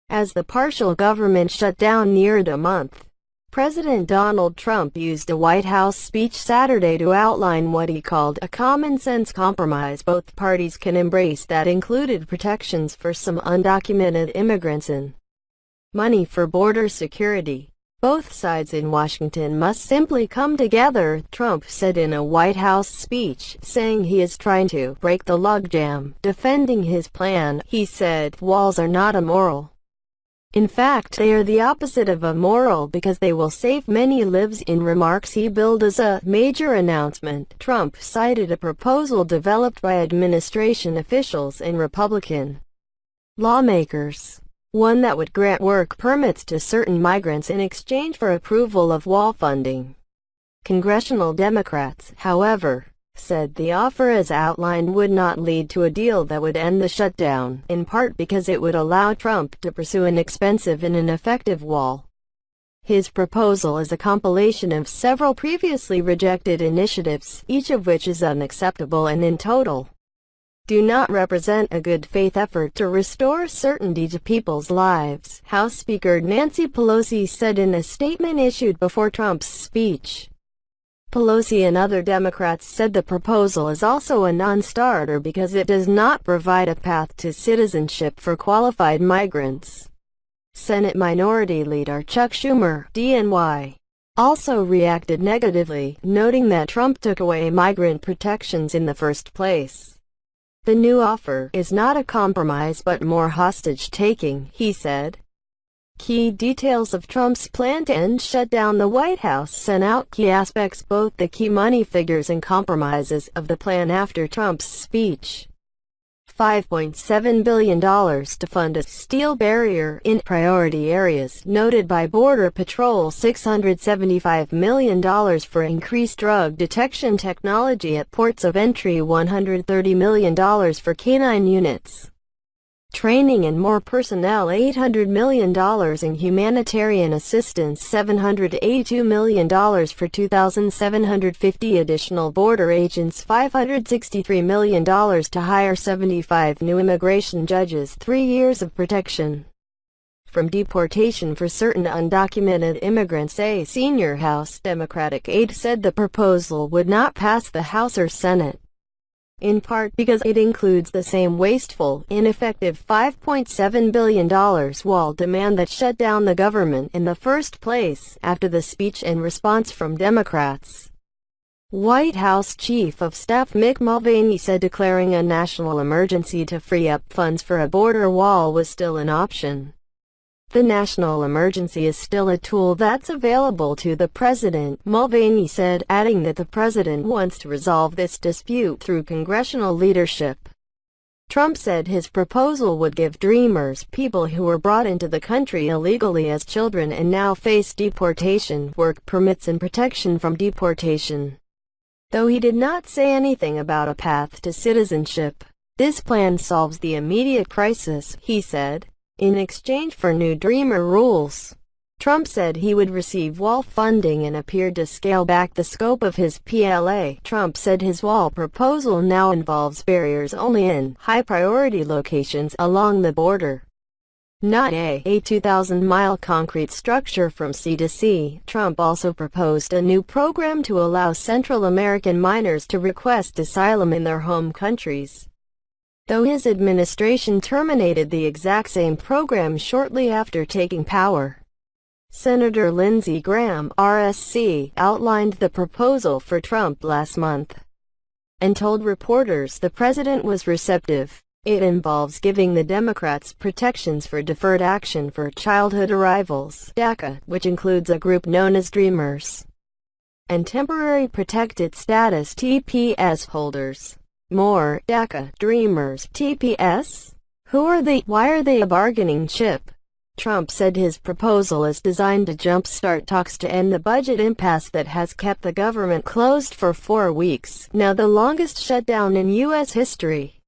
As the partial government shutdown neared a month, President Donald Trump used a White House speech Saturday to outline what he called a common-sense compromise both parties can embrace that included protections for some undocumented immigrants and money for border security. Both sides in Washington must simply come together, Trump said in a White House speech, saying he is trying to break the logjam. Defending his plan, he said, "Walls are not immoral. In fact, they are the opposite of immoral because they will save many lives." In remarks he billed as a major announcement, Trump cited a proposal developed by administration officials and Republican lawmakers, one that would grant work permits to certain migrants in exchange for approval of wall funding. Congressional Democrats, however, said the offer as outlined would not lead to a deal that would end the shutdown, in part because it would allow Trump to pursue an expensive and ineffective wall. His proposal is a compilation of several previously rejected initiatives, each of which is unacceptable and in total do not represent a good faith effort to restore certainty to people's lives, House Speaker Nancy Pelosi said in a statement issued before Trump's speech. Pelosi and other Democrats said the proposal is also a non-starter because it does not provide a path to citizenship for qualified migrants. Senate Minority Leader Chuck Schumer, DNY, also reacted negatively, noting that Trump took away migrant protections in the first place. "The new offer is not a compromise but more hostage-taking," he said. Key details of Trump's plan to end shutdown. The White House sent out key aspects, both the key money figures and compromises, of the plan after Trump's speech. $5.7 billion to fund a steel barrier in priority areas noted by Border Patrol, $675 million for increased drug detection technology at ports of entry, $130 million for canine units, training and more personnel, $800 million in humanitarian assistance, $782 million for 2,750 additional border agents, $563 million to hire 75 new immigration judges, 3 years of protection from deportation for certain undocumented immigrants. A senior House Democratic aide said the proposal would not pass the House or Senate, in part because it includes the same wasteful, ineffective $5.7 billion wall demand that shut down the government in the first place. After the speech and response from Democrats, White House Chief of Staff Mick Mulvaney said declaring a national emergency to free up funds for a border wall was still an option. "The national emergency is still a tool that's available to the president," Mulvaney said, adding that the president wants to resolve this dispute through congressional leadership. Trump said his proposal would give Dreamers, people who were brought into the country illegally as children and now face deportation, work permits and protection from deportation. Though he did not say anything about a path to citizenship, "This plan solves the immediate crisis," he said, in exchange for new Dreamer rules. Trump said he would receive wall funding and appeared to scale back the scope of his PLA. Trump said his wall proposal now involves barriers only in high-priority locations along the border, not a 2,000-mile concrete structure from sea to sea. Trump also proposed a new program to allow Central American minors to request asylum in their home countries, though his administration terminated the exact same program shortly after taking power. Senator Lindsey Graham, RSC, outlined the proposal for Trump last month and told reporters the president was receptive. It involves giving the Democrats protections for deferred action for childhood arrivals, DACA, which includes a group known as Dreamers, and temporary protected status TPS holders. More, DACA, Dreamers, TPS? Who are they? Why are they a bargaining chip? Trump said his proposal is designed to jumpstart talks to end the budget impasse that has kept the government closed for 4 weeks, now the longest shutdown in U.S. history.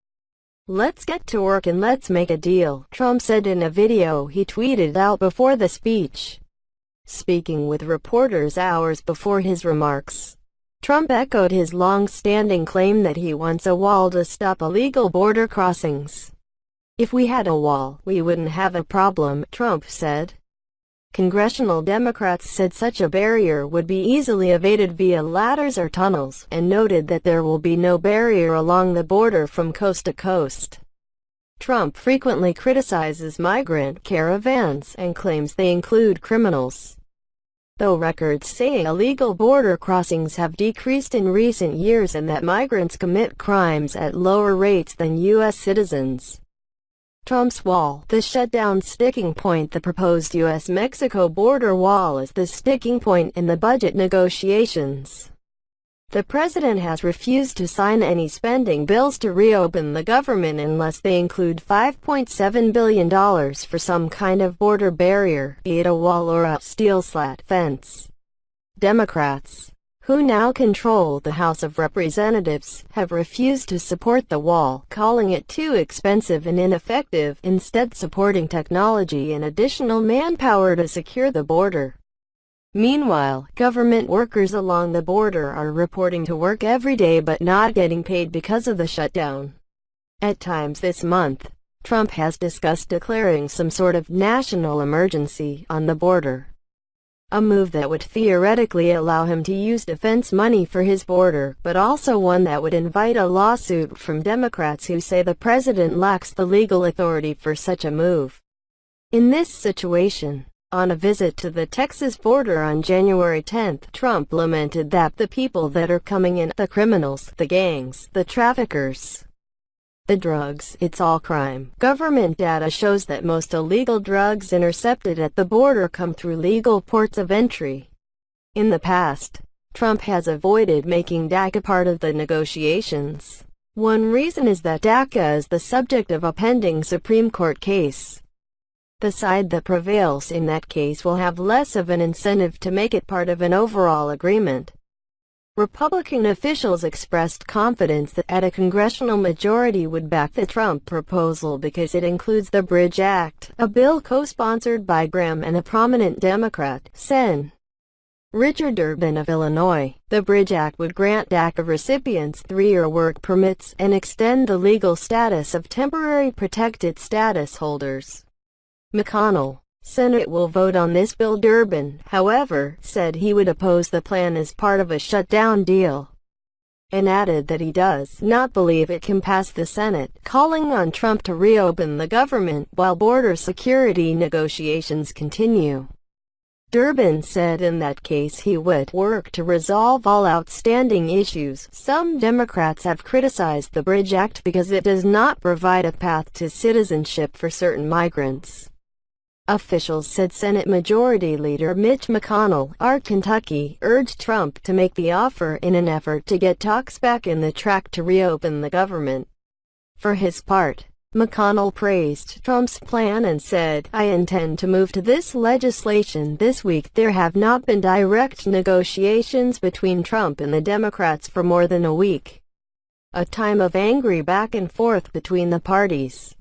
"Let's get to work and let's make a deal," Trump said in a video he tweeted out before the speech. Speaking with reporters hours before his remarks, Trump echoed his long-standing claim that he wants a wall to stop illegal border crossings. "If we had a wall, we wouldn't have a problem," Trump said. Congressional Democrats said such a barrier would be easily evaded via ladders or tunnels, and noted that there will be no barrier along the border from coast to coast. Trump frequently criticizes migrant caravans and claims they include criminals, though records say illegal border crossings have decreased in recent years and that migrants commit crimes at lower rates than U.S. citizens. Trump's wall, the shutdown sticking point. The proposed U.S.-Mexico border wall is the sticking point in the budget negotiations. The president has refused to sign any spending bills to reopen the government unless they include $5.7 billion for some kind of border barrier, be it a wall or a steel slat fence. Democrats, who now control the House of Representatives, have refused to support the wall, calling it too expensive and ineffective, instead supporting technology and additional manpower to secure the border. Meanwhile, government workers along the border are reporting to work every day but not getting paid because of the shutdown. At times this month, Trump has discussed declaring some sort of national emergency on the border, a move that would theoretically allow him to use defense money for his border, but also one that would invite a lawsuit from Democrats who say the president lacks the legal authority for such a move. In this situation, on a visit to the Texas border on January 10, Trump lamented that the people that are coming in, the criminals, the gangs, the traffickers, the drugs, it's all crime. Government data shows that most illegal drugs intercepted at the border come through legal ports of entry. In the past, Trump has avoided making DACA part of the negotiations. One reason is that DACA is the subject of a pending Supreme Court case. The side that prevails in that case will have less of an incentive to make it part of an overall agreement. Republican officials expressed confidence that a congressional majority would back the Trump proposal because it includes the Bridge Act, a bill co-sponsored by Graham and a prominent Democrat, Sen. Richard Durbin of Illinois. The Bridge Act would grant DACA recipients 3-year work permits and extend the legal status of temporary protected status holders. McConnell, Senate will vote on this bill. Durbin, however, said he would oppose the plan as part of a shutdown deal, and added that he does not believe it can pass the Senate, calling on Trump to reopen the government while border security negotiations continue. Durbin said in that case he would work to resolve all outstanding issues. Some Democrats have criticized the Bridge Act because it does not provide a path to citizenship for certain migrants. Officials said Senate Majority Leader Mitch McConnell, of Kentucky, urged Trump to make the offer in an effort to get talks back in the track to reopen the government. For his part, McConnell praised Trump's plan and said, "I intend to move to this legislation this week." There have not been direct negotiations between Trump and the Democrats for more than a week, a time of angry back and forth between the parties.